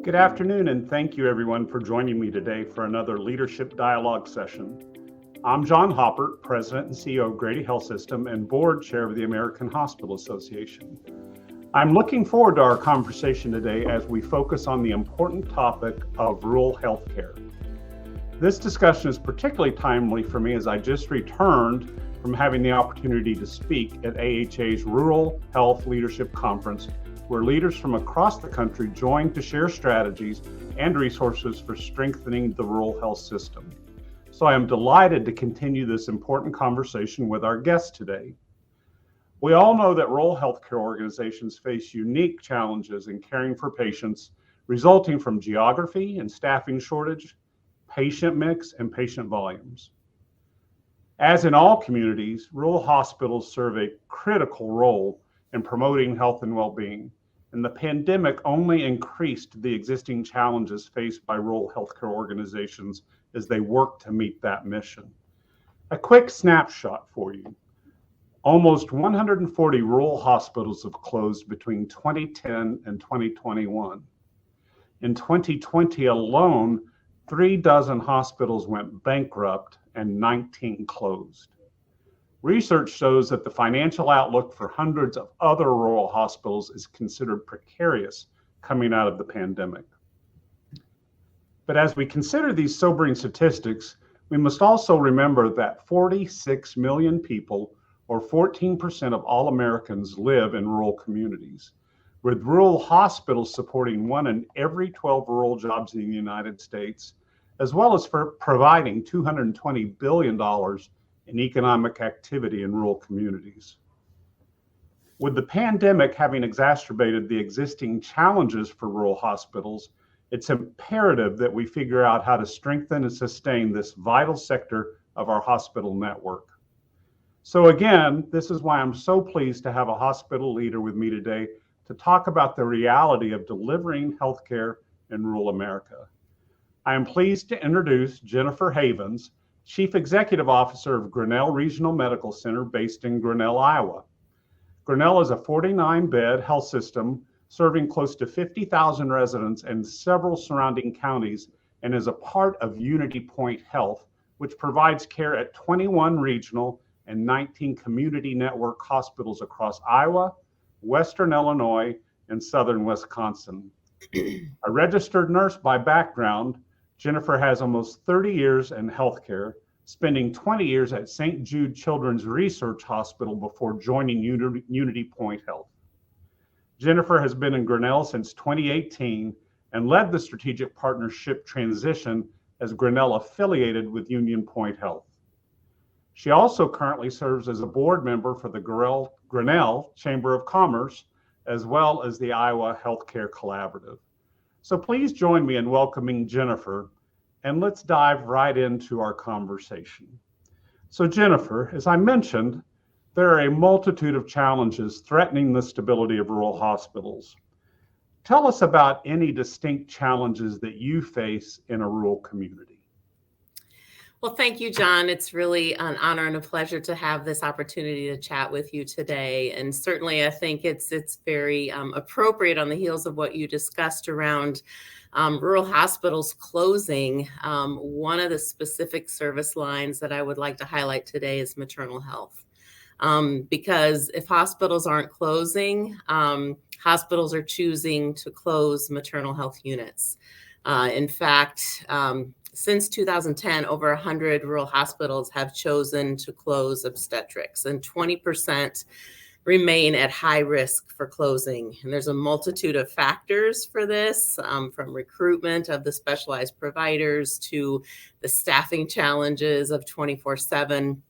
Good afternoon, and thank you everyone for joining me today for another Leadership Dialogue session. I'm John Haupert, President and CEO of Grady Health System and Board Chair of the American Hospital Association. I'm looking forward to our conversation today as we focus on the important topic of rural healthcare. This discussion is particularly timely for me as I just returned from having the opportunity to speak at AHA's Rural Health Leadership Conference, where leaders from across the country joined to share strategies and resources for strengthening the rural health system. So I am delighted to continue this important conversation with our guest today. We all know that rural healthcare organizations face unique challenges in caring for patients resulting from geography and staffing shortage, patient mix, and patient volumes. As in all communities, rural hospitals serve a critical role in promoting health and well-being, and the pandemic only increased the existing challenges faced by rural healthcare organizations as they work to meet that mission. A quick snapshot for you. Almost 140 rural hospitals have closed between 2010 and 2021. In 2020 alone, 36 hospitals went bankrupt and 19 closed. Research shows that the financial outlook for hundreds of other rural hospitals is considered precarious coming out of the pandemic. But as we consider these sobering statistics, we must also remember that 46 million people, or 14% of all Americans, live in rural communities, with rural hospitals supporting 1 in every 12 rural jobs in the United States, as well as for providing $220 billion in economic activity in rural communities. With the pandemic having exacerbated the existing challenges for rural hospitals, it's imperative that we figure out how to strengthen and sustain this vital sector of our hospital network. So again, this is why I'm so pleased to have a hospital leader with me today to talk about the reality of delivering healthcare in rural America. I am pleased to introduce Jennifer Havens, Chief Executive Officer of Grinnell Regional Medical Center based in Grinnell, Iowa. Grinnell is a 49-bed health system serving close to 50,000 residents in several surrounding counties and is a part of UnityPoint Health, which provides care at 21 regional and 19 community network hospitals across Iowa, Western Illinois, and Southern Wisconsin. A registered nurse by background, Jennifer has almost 30 years in healthcare, spending 20 years at St. Jude Children's Research Hospital before joining UnityPoint Health. Jennifer has been in Grinnell since 2018 and led the strategic partnership transition as Grinnell affiliated with UnityPoint Health. She also currently serves as a board member for the Grinnell Chamber of Commerce, as well as the Iowa Healthcare Collaborative. So please join me in welcoming Jennifer, and let's dive right into our conversation. So Jennifer, as I mentioned, there are a multitude of challenges threatening the stability of rural hospitals. Tell us about any distinct challenges that you face in a rural community. Well, thank you, John. It's really an honor and a pleasure to have this opportunity to chat with you today. And certainly, I think it's very appropriate on the heels of what you discussed around rural hospitals closing. One of the specific service lines that I would like to highlight today is maternal health. Because if hospitals aren't closing, hospitals are choosing to close maternal health units. In fact, since 2010, over 100 rural hospitals have chosen to close obstetrics, and 20% remain at high risk for closing. And there's a multitude of factors for this, from recruitment of the specialized providers to the staffing challenges of 24/7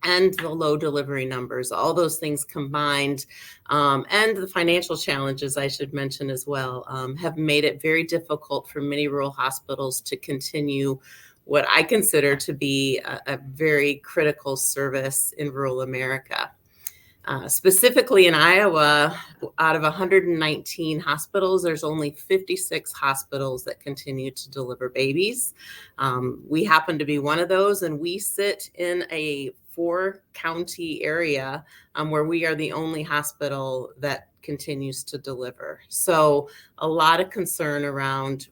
and the low delivery numbers. All those things combined, and the financial challenges, I should mention as well, have made it very difficult for many rural hospitals to continue what I consider to be a very critical service in rural America. Specifically in Iowa, out of 119 hospitals, there's only 56 hospitals that continue to deliver babies. We happen to be one of those, and we sit in a 4-county area where we are the only hospital that continues to deliver. So a lot of concern around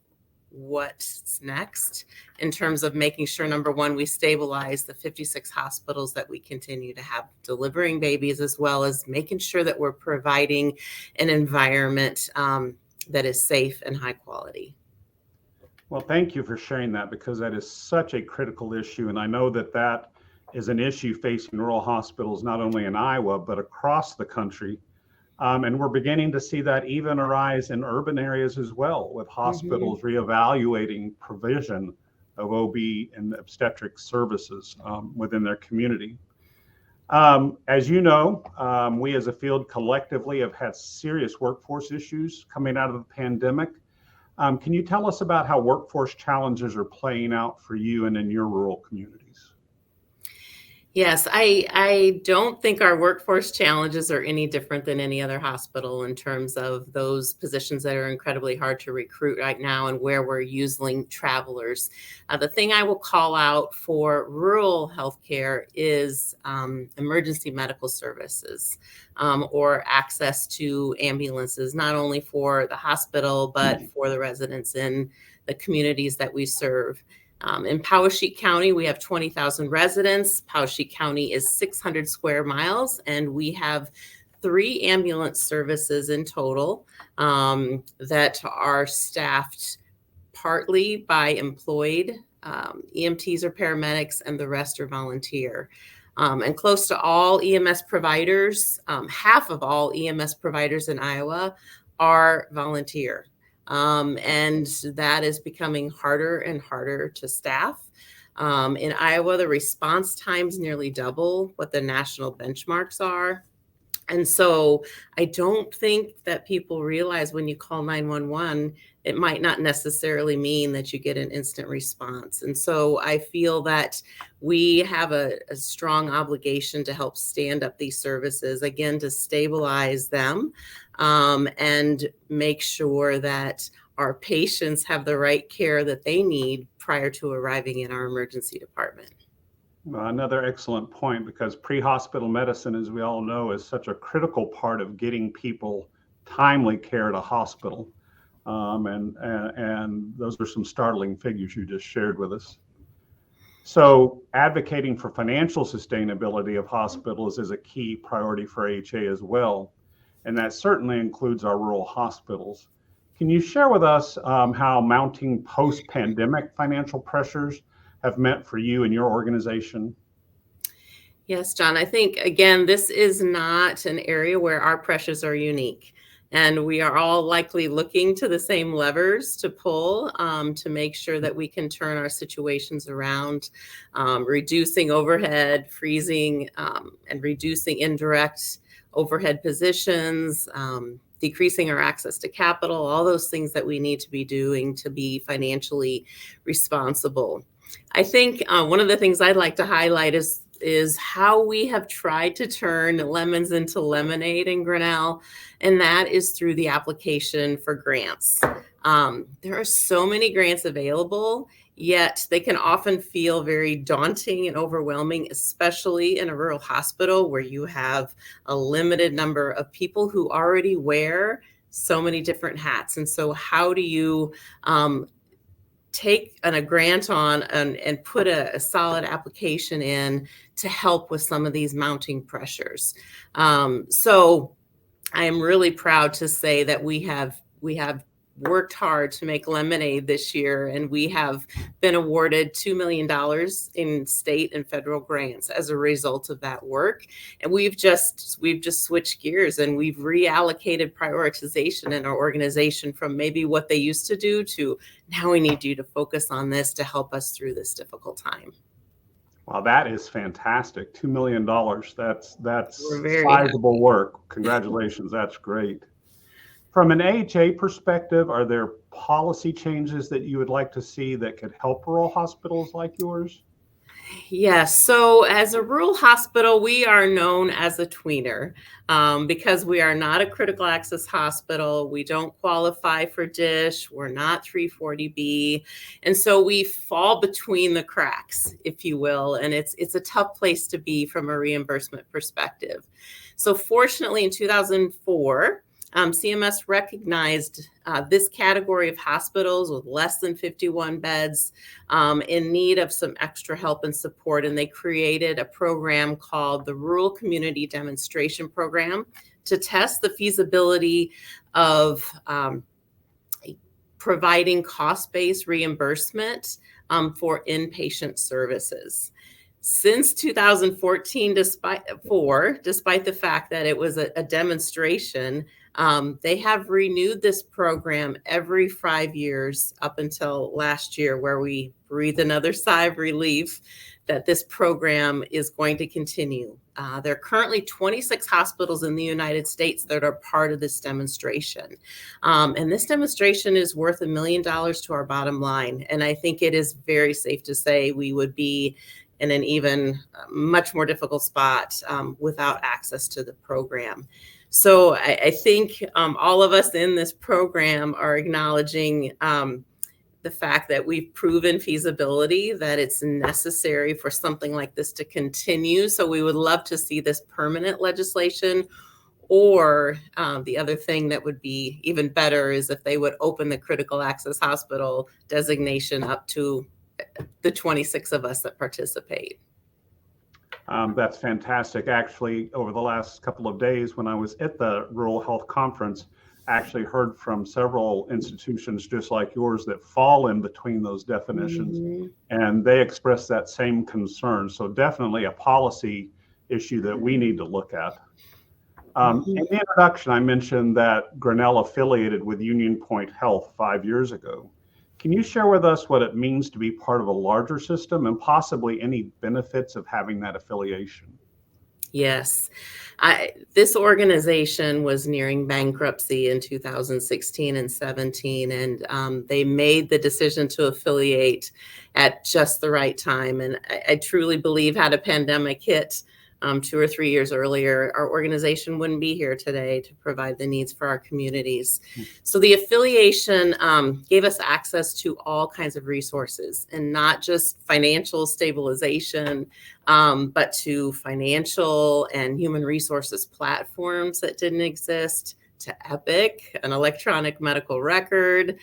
what's next in terms of making sure, number one, we stabilize the 56 hospitals that we continue to have delivering babies, as well as making sure that we're providing an environment that is safe and high quality. Well, thank you for sharing that, because that is such a critical issue. And I know that that is an issue facing rural hospitals, not only in Iowa, but across the country. And we're beginning to see that even arise in urban areas as well, with hospitals reevaluating provision of OB and obstetric services within their community. As you know, we as a field collectively have had serious workforce issues coming out of the pandemic. Can you tell us about how workforce challenges are playing out for you and in your rural communities? Yes, I don't think our workforce challenges are any different than any other hospital in terms of those positions that are incredibly hard to recruit right now and where we're using travelers. The thing I will call out for rural healthcare is emergency medical services or access to ambulances, not only for the hospital, but for the residents in the communities that we serve. In Poweshiek County, we have 20,000 residents. Poweshiek County is 600 square miles, and we have 3 ambulance services in total that are staffed partly by employed EMTs or paramedics, and the rest are volunteer. And close to all EMS providers, half of all EMS providers in Iowa are volunteer. And that is becoming harder and harder to staff. In Iowa, the response times nearly double what the national benchmarks are. And so I don't think that people realize when you call 911, it might not necessarily mean that you get an instant response. And so I feel that we have a strong obligation to help stand up these services, again, to stabilize them and make sure that our patients have the right care that they need prior to arriving in our emergency department. Another excellent point, because pre-hospital medicine, as we all know, is such a critical part of getting people timely care at a hospital. And those are some startling figures you just shared with us. So advocating for financial sustainability of hospitals is a key priority for AHA as well. And that certainly includes our rural hospitals. Can you share with us how mounting post-pandemic financial pressures have meant for you and your organization? Yes, John, I think, again, this is not an area where our pressures are unique. And we are all likely looking to the same levers to pull to make sure that we can turn our situations around, reducing overhead, freezing and reducing indirect overhead positions, decreasing our access to capital, all those things that we need to be doing to be financially responsible. I think one of the things I'd like to highlight is how we have tried to turn lemons into lemonade in Grinnell, and that is through the application for grants. There are so many grants available, yet they can often feel very daunting and overwhelming, especially in a rural hospital where you have a limited number of people who already wear so many different hats. And so how do you take a grant on and put a solid application in to help with some of these mounting pressures? So I am really proud to say that we have worked hard to make lemonade this year, and we have been awarded $2 million in state and federal grants as a result of that work. And we've just switched gears, and we've reallocated prioritization in our organization from maybe what they used to do to now we need you to focus on this to help us through this difficult time. Wow, that is fantastic. $2 million. That's sizable happy. Work. Congratulations. That's great. From an AHA perspective, are there policy changes that you would like to see that could help rural hospitals like yours? Yes. So as a rural hospital, we are known as a tweener because we are not a critical access hospital. We don't qualify for DISH. We're not 340B. And so we fall between the cracks, if you will. And it's a tough place to be from a reimbursement perspective. So fortunately, in 2004, CMS recognized this category of hospitals with less than 51 beds in need of some extra help and support. And they created a program called the Rural Community Demonstration Program to test the feasibility of providing cost-based reimbursement for inpatient services. Since 2014, despite the fact that it was a demonstration, they have renewed this program every 5 years up until last year, where we breathe another sigh of relief that this program is going to continue. There are currently 26 hospitals in the United States that are part of this demonstration. And this demonstration is worth $1 million to our bottom line. And I think it is very safe to say we would be in an even much more difficult spot without access to the program. So I think all of us in this program are acknowledging the fact that we've proven feasibility, that it's necessary for something like this to continue. So we would love to see this permanent legislation, or the other thing that would be even better is if they would open the critical access hospital designation up to the 26 of us that participate. That's fantastic. Actually, over the last couple of days when I was at the Rural Health Conference, I actually heard from several institutions just like yours that fall in between those definitions, and they expressed that same concern. So definitely a policy issue that we need to look at. In the introduction, I mentioned that Grinnell affiliated with UnityPoint Health 5 years ago. Can you share with us what it means to be part of a larger system and possibly any benefits of having that affiliation? Yes. This organization was nearing bankruptcy in 2016 and 17, and they made the decision to affiliate at just the right time. And I truly believe had a pandemic hit 2 or 3 years earlier, our organization wouldn't be here today to provide the needs for our communities. So the affiliation gave us access to all kinds of resources, and not just financial stabilization, but to financial and human resources platforms that didn't exist, to Epic, an electronic medical record,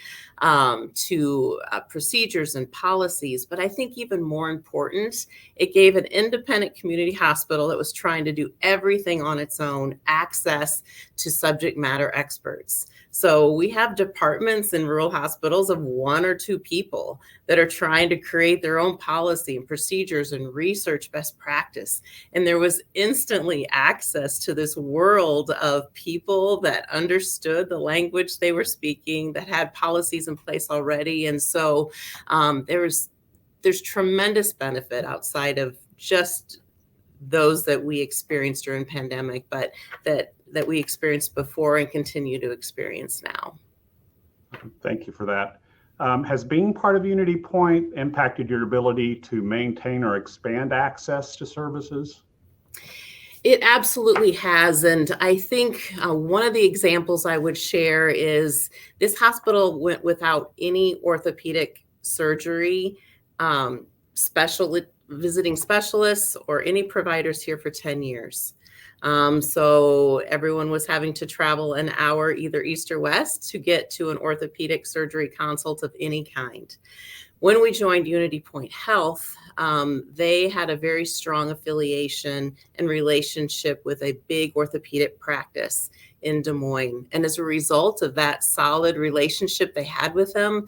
to procedures and policies. But I think even more important, it gave an independent community hospital that was trying to do everything on its own access to subject matter experts. So we have departments in rural hospitals of 1 or 2 people that are trying to create their own policy and procedures and research best practice. And there was instantly access to this world of people that understood the language they were speaking, that had policies in place already. And so there's tremendous benefit outside of just those that we experienced during pandemic, but that we experienced before and continue to experience now. Thank you for that. Has being part of UnityPoint impacted your ability to maintain or expand access to services? It absolutely has. And I think one of the examples I would share is this hospital went without any orthopedic surgery, visiting specialists, or any providers here for 10 years. So everyone was having to travel an hour either east or west to get to an orthopedic surgery consult of any kind. When we joined UnityPoint Health, they had a very strong affiliation and relationship with a big orthopedic practice in Des Moines. And as a result of that solid relationship they had with them,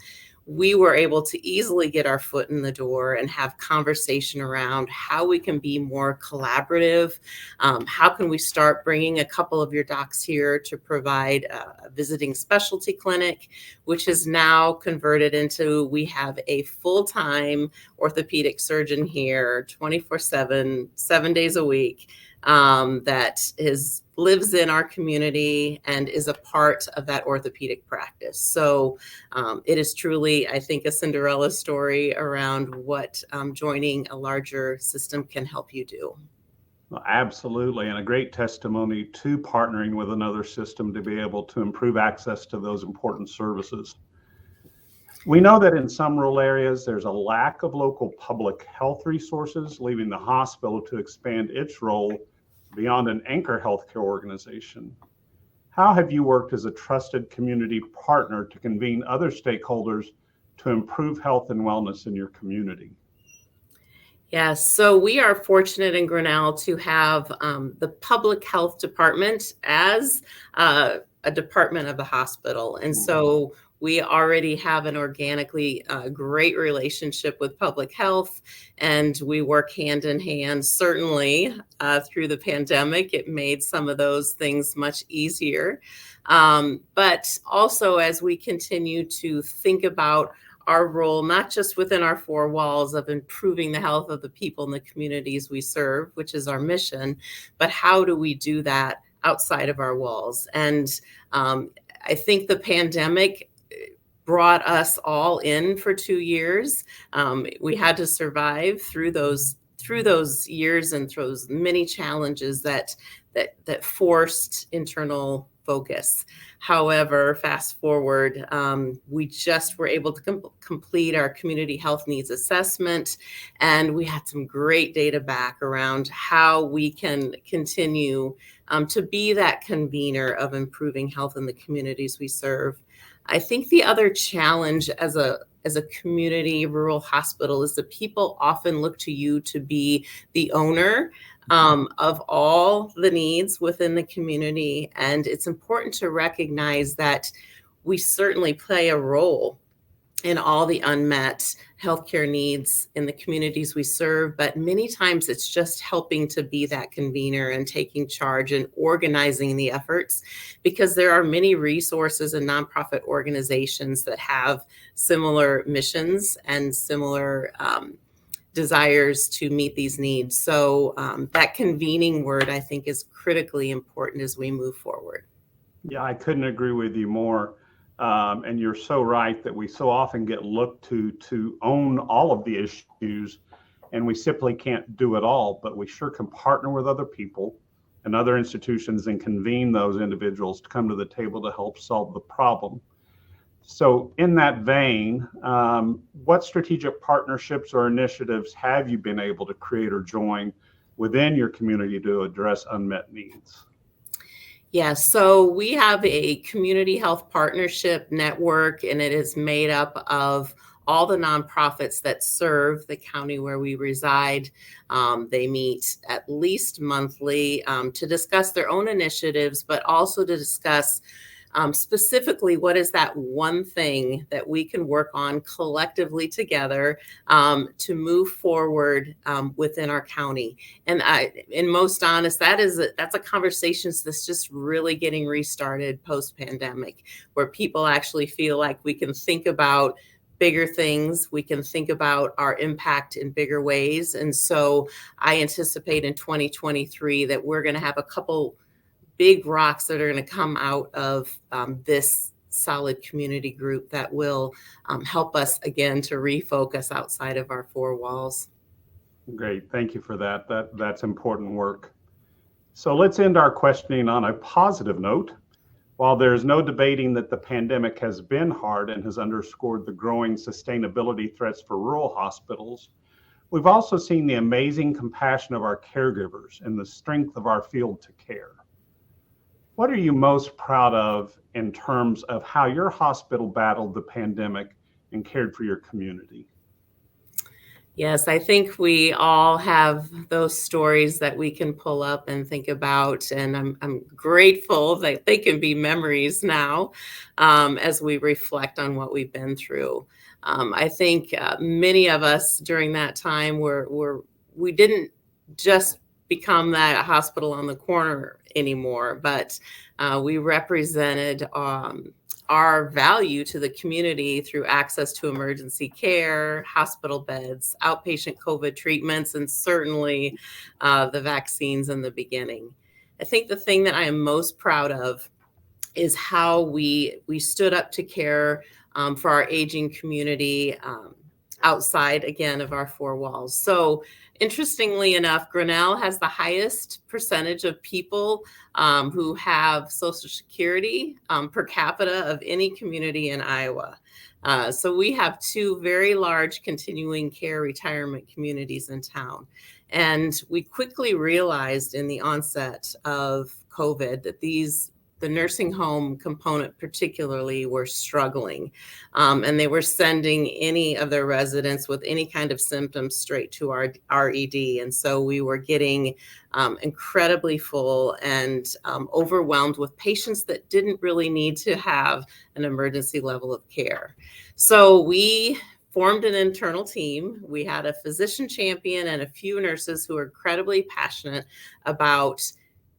we were able to easily get our foot in the door and have conversation around how we can be more collaborative. How can we start bringing a couple of your docs here to provide a visiting specialty clinic, which has now converted into, we have a full-time orthopedic surgeon here 24/7, 7 days a week, that is lives in our community and is a part of that orthopedic practice. So it is truly, I think, a Cinderella story around what joining a larger system can help you do. Well, absolutely, and a great testimony to partnering with another system to be able to improve access to those important services. We know that in some rural areas, there's a lack of local public health resources, leaving the hospital to expand its role beyond an anchor healthcare organization. How have you worked as a trusted community partner to convene other stakeholders to improve health and wellness in your community? Yes, so we are fortunate in Grinnell to have the public health department as a department of the hospital. And so we already have an organically great relationship with public health, and we work hand in hand. Certainly through the pandemic, it made some of those things much easier. But also as we continue to think about our role, not just within our four walls of improving the health of the people in the communities we serve, which is our mission, but how do we do that outside of our walls? And I think the pandemic brought us all in for 2 years. We had to survive through those years and through those many challenges that forced internal focus. However, fast forward, we just were able to complete our community health needs assessment, and we had some great data back around how we can continue to be that convener of improving health in the communities we serve. I think the other challenge as a community rural hospital is that people often look to you to be the owner of all the needs within the community. And it's important to recognize that we certainly play a role in all the unmet healthcare needs in the communities we serve, but many times it's just helping to be that convener and taking charge and organizing the efforts, because there are many resources and nonprofit organizations that have similar missions and similar desires to meet these needs. So that convening word, I think, is critically important as we move forward. Yeah, I couldn't agree with you more. And you're so right that we so often get looked to own all of the issues, and we simply can't do it all, but we sure can partner with other people and other institutions and convene those individuals to come to the table to help solve the problem. So in that vein, what strategic partnerships or initiatives have you been able to create or join within your community to address unmet needs? Yeah, so we have a community health partnership network, and it is made up of all the nonprofits that serve the county where we reside. They meet at least monthly to discuss their own initiatives, but also to discuss specifically what is that one thing that we can work on collectively together to move forward within our county. And in most honest, that's a conversation that's just really getting restarted post-pandemic, where people actually feel like we can think about bigger things. We can think about our impact in bigger ways. And so I anticipate in 2023 that we're going to have a couple big rocks that are going to come out of this solid community group that will help us again to refocus outside of our four walls. Great, thank you for that. That's important work. So let's end our questioning on a positive note. While there's no debating that the pandemic has been hard and has underscored the growing sustainability threats for rural hospitals, we've also seen the amazing compassion of our caregivers and the strength of our field to care. What are you most proud of in terms of how your hospital battled the pandemic and cared for your community? Yes, I think we all have those stories that we can pull up and think about, and I'm grateful that they can be memories now as we reflect on what we've been through. I think many of us during that time we didn't just become that hospital on the corner anymore, but we represented our value to the community through access to emergency care, hospital beds, outpatient COVID treatments, and certainly the vaccines in the beginning. I think the thing that I am most proud of is how we stood up to care for our aging community outside, again, of our four walls. So interestingly enough, Grinnell has the highest percentage of people who have Social Security per capita of any community in Iowa. So we have two very large continuing care retirement communities in town. And we quickly realized in the onset of COVID that the nursing home component particularly were struggling, and they were sending any of their residents with any kind of symptoms straight to our RED. And so we were getting incredibly full and overwhelmed with patients that didn't really need to have an emergency level of care. So we formed an internal team. We had a physician champion and a few nurses who are incredibly passionate about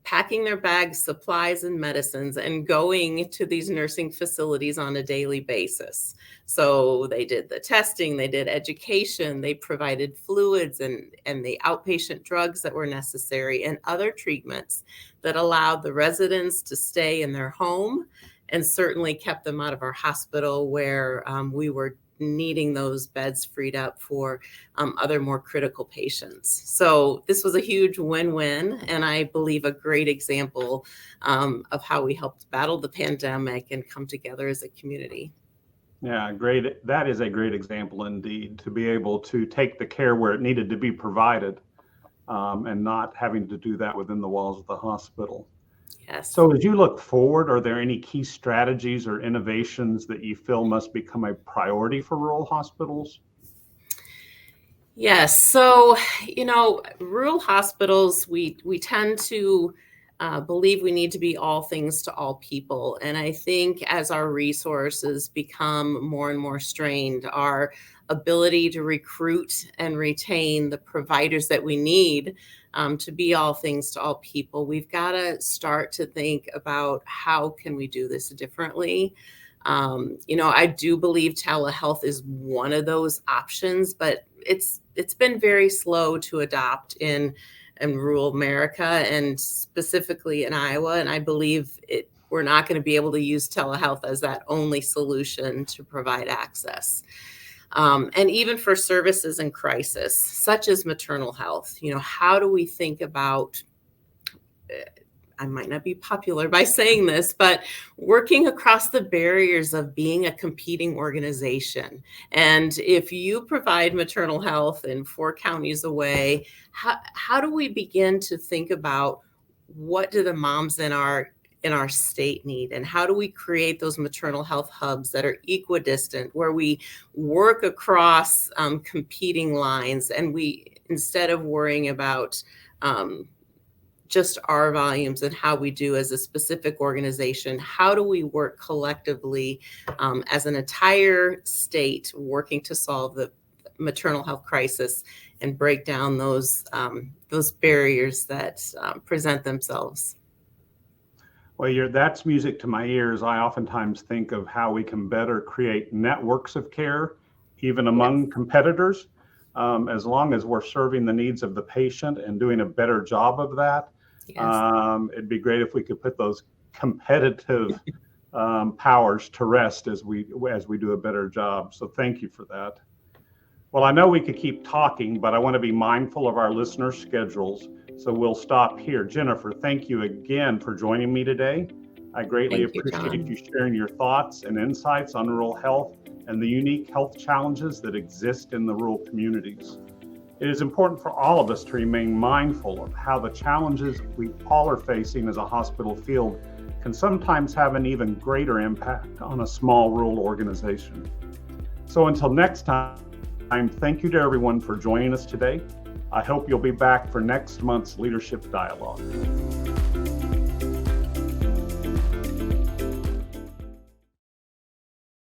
packing their bags, supplies, and medicines and going to these nursing facilities on a daily basis. So they did the testing, they did education, they provided fluids and the outpatient drugs that were necessary and other treatments that allowed the residents to stay in their home and certainly kept them out of our hospital where we were needing those beds freed up for other more critical patients. So this was a huge win-win, and I believe a great example of how we helped battle the pandemic and come together as a community. Yeah, great. That is a great example indeed, to be able to take the care where it needed to be provided and not having to do that within the walls of the hospital. Yes. So as you look forward, are there any key strategies or innovations that you feel must become a priority for rural hospitals? Yes. So, rural hospitals, we tend to believe we need to be all things to all people. And I think as our resources become more and more strained, our ability to recruit and retain the providers that we need to be all things to all people, we've got to start to think about how can we do this differently. I do believe telehealth is one of those options, but it's been very slow to adopt in rural America and specifically in Iowa. And I believe we're not going to be able to use telehealth as that only solution to provide access. And even for services in crisis, such as maternal health, how do we think about, I might not be popular by saying this, but working across the barriers of being a competing organization. And if you provide maternal health in 4 counties away, how do we begin to think about what do the moms in our state need, and how do we create those maternal health hubs that are equidistant, where we work across competing lines, and we, instead of worrying about just our volumes and how we do as a specific organization, how do we work collectively as an entire state working to solve the maternal health crisis and break down those barriers that present themselves? Well, that's music to my ears. I oftentimes think of how we can better create networks of care, even among competitors, as long as we're serving the needs of the patient and doing a better job of that. Yes. It'd be great if we could put those competitive powers to rest as we do a better job. So thank you for that. Well, I know we could keep talking, but I want to be mindful of our listeners' schedules. So we'll stop here. Jennifer, thank you again for joining me today. I greatly appreciate you sharing your thoughts and insights on rural health and the unique health challenges that exist in the rural communities. It is important for all of us to remain mindful of how the challenges we all are facing as a hospital field can sometimes have an even greater impact on a small rural organization. So until next time, thank you to everyone for joining us today. I hope you'll be back for next month's Leadership Dialogue.